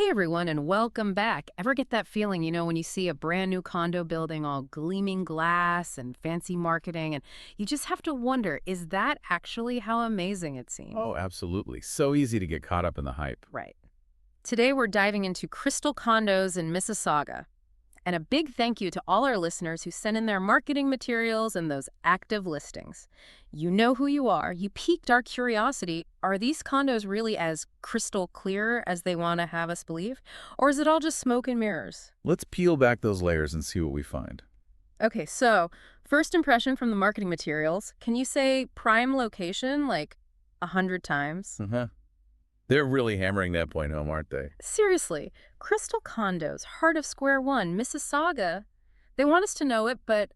Hey everyone, and welcome back. Ever get that feeling, when you see a brand new condo building all gleaming glass and fancy marketing, and you just have to wonder, is that actually how amazing it seems? Oh, absolutely. So easy to get caught up in the hype. Right. Today we're diving into Crystal Condos in Mississauga. And a big thank you to all our listeners who sent in their marketing materials and those active listings. You know who you are. You piqued our curiosity. Are these condos really as crystal clear as they want to have us believe? Or is it all just smoke and mirrors? Let's peel back those layers and see what we find. Okay, so first impression from the marketing materials. Can you say prime location like 100 times? They're really hammering that point home, aren't they? Seriously, Crystal Condos, heart of Square One, Mississauga. They want us to know it, but,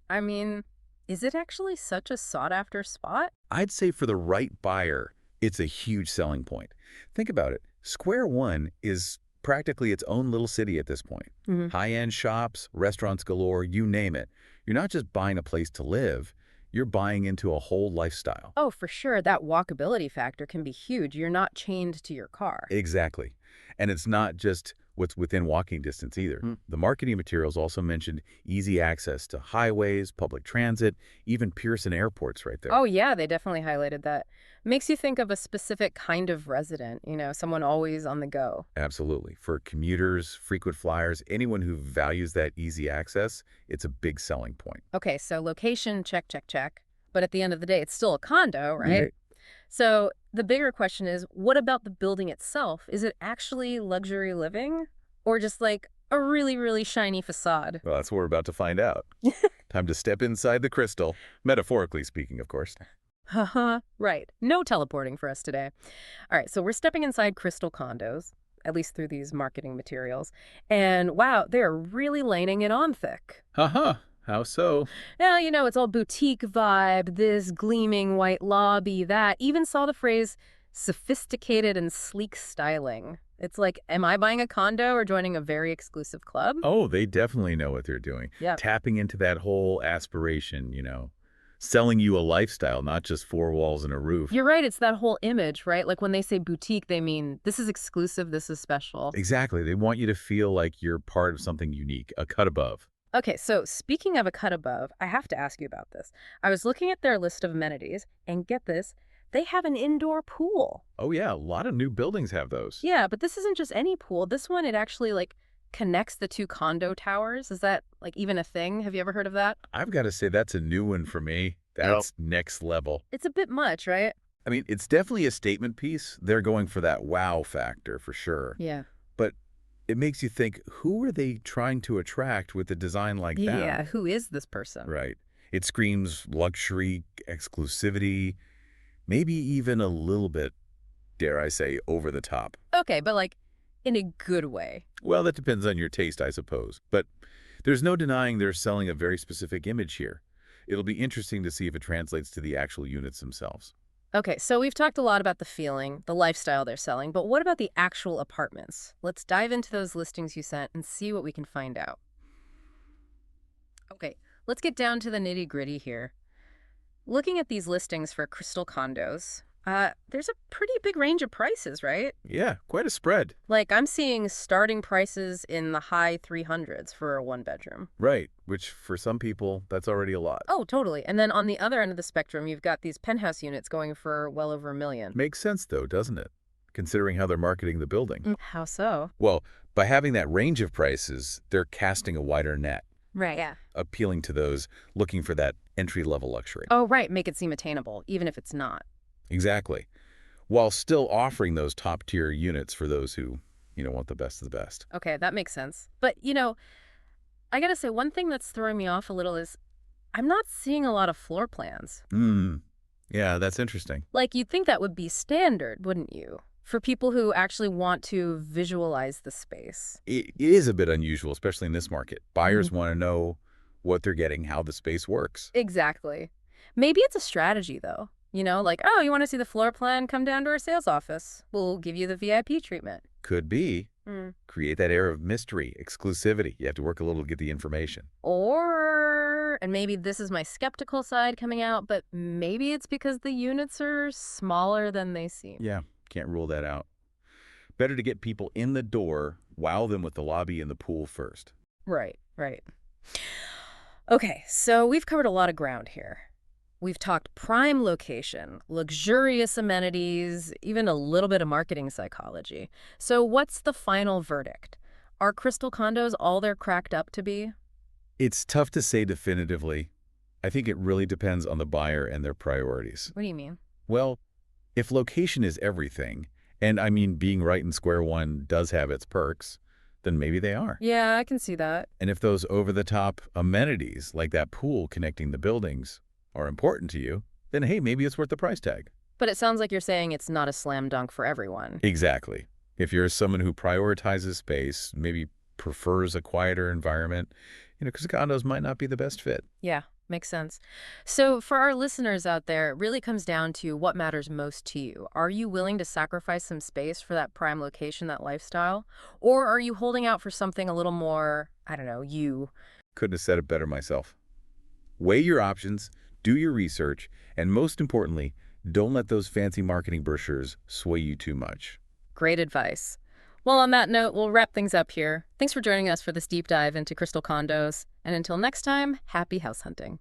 is it actually such a sought-after spot? I'd say for the right buyer, it's a huge selling point. Think about it. Square One is practically its own little city at this point. High-end shops, restaurants galore, you name it. You're not just buying a place to live. You're buying into a whole lifestyle. Oh, for sure. That walkability factor can be huge. You're not chained to your car. Exactly. And it's not just what's within walking distance either. The marketing materials also mentioned easy access to highways, public transit, even Pearson airports right there. Oh, yeah, they definitely highlighted that. Makes you think of a specific kind of resident, someone always on the go. Absolutely. For commuters, frequent flyers, anyone who values that easy access, it's a big selling point. Okay, so location, check, check, check. But at the end of the day, it's still a condo, right? So the bigger question is, what about the building itself? Is it actually luxury living or just like a really, really shiny facade? Well, that's what we're about to find out. Time to step inside the crystal, metaphorically speaking, of course. Haha, right. No teleporting for us today. All right, so we're stepping inside Crystal Condos, at least through these marketing materials. And wow, they're really laying it on thick. Haha, how so? Now, it's all boutique vibe, this gleaming white lobby, that. Even saw the phrase sophisticated and sleek styling. It's like, am I buying a condo or joining a very exclusive club? Oh, they definitely know what they're doing. Yeah. Tapping into that whole aspiration, selling you a lifestyle, not just four walls and a roof. You're right. It's that whole image, right? Like when they say boutique, they mean this is exclusive, this is special. Exactly. They want you to feel like you're part of something unique, a cut above. Okay, so speaking of a cut above, I have to ask you about this. I was looking at their list of amenities, and get this, they have an indoor pool. Oh, yeah. A lot of new buildings have those. Yeah, but this isn't just any pool. This one, it actually, connects the two condo towers. Is that, even a thing? Have you ever heard of that? I've got to say that's a new one for me. That's next level. It's a bit much, right? I mean, it's definitely a statement piece. They're going for that wow factor for sure. Yeah. But it makes you think, who are they trying to attract with a design like that? Yeah, who is this person? Right. It screams luxury, exclusivity, maybe even a little bit, dare I say, over the top. Okay, but in a good way. Well, that depends on your taste, I suppose. But there's no denying they're selling a very specific image here. It'll be interesting to see if it translates to the actual units themselves. Okay, so we've talked a lot about the feeling, the lifestyle they're selling, but what about the actual apartments? Let's dive into those listings you sent and see what we can find out. Okay, let's get down to the nitty-gritty here. Looking at these listings for Crystal Condos, there's a pretty big range of prices, right? Yeah, quite a spread. I'm seeing starting prices in the high 300s for a one-bedroom. Right, which for some people, that's already a lot. Oh, totally. And then on the other end of the spectrum, you've got these penthouse units going for well over $1 million. Makes sense, though, doesn't it? Considering how they're marketing the building. How so? Well, by having that range of prices, they're casting a wider net, Right. Yeah. appealing to those looking for that entry-level luxury. Oh, right. Make it seem attainable, even if it's not. Exactly. While still offering those top-tier units for those who, want the best of the best. Okay, that makes sense. But, I gotta say, one thing that's throwing me off a little is I'm not seeing a lot of floor plans. Yeah, that's interesting. You'd think that would be standard, wouldn't you? For people who actually want to visualize the space. It is a bit unusual, especially in this market. Buyers want to know what they're getting, how the space works. Exactly. Maybe it's a strategy, though. Oh, you want to see the floor plan? Come down to our sales office. We'll give you the VIP treatment. Could be. Create that air of mystery, exclusivity. You have to work a little to get the information. Or, and maybe this is my skeptical side coming out, but maybe it's because the units are smaller than they seem. Yeah, can't rule that out. Better to get people in the door wow them with the lobby and the pool first. Right, right. Okay, so we've covered a lot of ground here. We've talked prime location, luxurious amenities, even a little bit of marketing psychology. So what's the final verdict? Are Crystal Condos all they're cracked up to be? It's tough to say definitively. I think it really depends on the buyer and their priorities. What do you mean? Well, if location is everything, and I mean being right in square one does have its perks, then maybe they are. Yeah, I can see that. And if those over-the-top amenities, like that pool connecting the buildings, are important to you, then hey, maybe it's worth the price tag. But it sounds like you're saying it's not a slam dunk for everyone. Exactly. If you're someone who prioritizes space, maybe prefers a quieter environment, because condos might not be the best fit. Yeah, makes sense. So for our listeners out there, it really comes down to what matters most to you. Are you willing to sacrifice some space for that prime location, that lifestyle? Or are you holding out for something a little more, I don't know, you? Couldn't have said it better myself. Weigh your options, do your research, and most importantly, don't let those fancy marketing brochures sway you too much. Great advice. Well, on that note, we'll wrap things up here. Thanks for joining us for this deep dive into Crystal Condos. And until next time, happy house hunting.